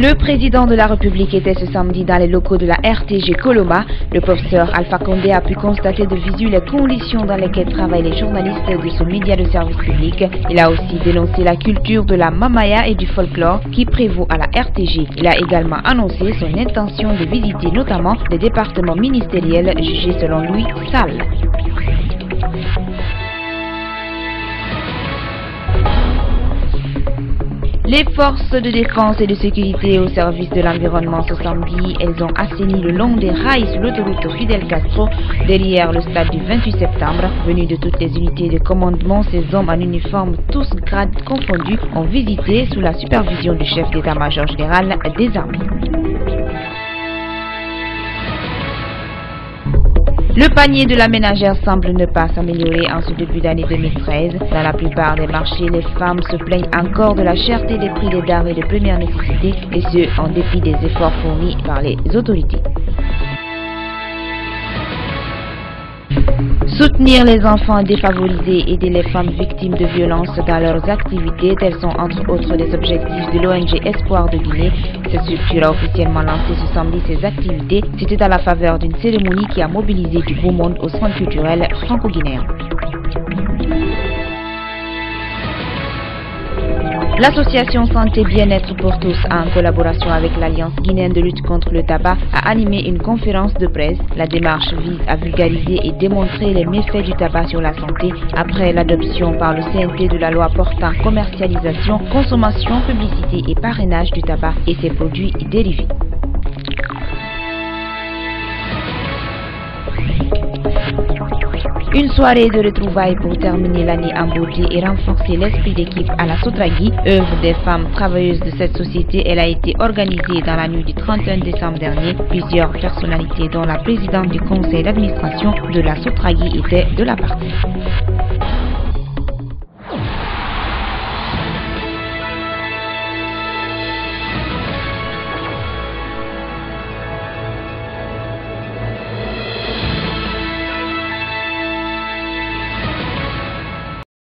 Le président de la République était ce samedi dans les locaux de la RTG Coloma. Le professeur Alpha Condé a pu constater de visu les conditions dans lesquelles travaillent les journalistes de ce média de service public. Il a aussi dénoncé la culture de la mamaya et du folklore qui prévaut à la RTG. Il a également annoncé son intention de visiter notamment des départements ministériels jugés selon lui sales. Les forces de défense et de sécurité au service de l'environnement ce samedi, elles ont assaini le long des rails sur l'autoroute Fidel Castro, derrière le stade du 28 septembre. Venus de toutes les unités de commandement, ces hommes en uniforme, tous grades confondus, ont visité sous la supervision du chef d'état-major général des armées. Le panier de la ménagère semble ne pas s'améliorer en ce début d'année 2013. Dans la plupart des marchés, les femmes se plaignent encore de la cherté des prix des denrées de première nécessité, et ce en dépit des efforts fournis par les autorités. Soutenir les enfants défavorisés, aider les femmes victimes de violences dans leurs activités, tels sont entre autres des objectifs de l'ONG Espoir de Guinée. Cette structure a officiellement lancé ce samedi ses activités. C'était à la faveur d'une cérémonie qui a mobilisé du beau monde au centre culturel franco-guinéen. L'association Santé Bien-être pour tous, en collaboration avec l'Alliance guinéenne de lutte contre le tabac, a animé une conférence de presse. La démarche vise à vulgariser et démontrer les méfaits du tabac sur la santé après l'adoption par le CNT de la loi portant commercialisation, consommation, publicité et parrainage du tabac et ses produits dérivés. Une soirée de retrouvailles pour terminer l'année en beauté et renforcer l'esprit d'équipe à la Sotragui, œuvre des femmes travailleuses de cette société. Elle a été organisée dans la nuit du 31 décembre dernier. Plusieurs personnalités, dont la présidente du conseil d'administration de la Sotragui, étaient de la partie.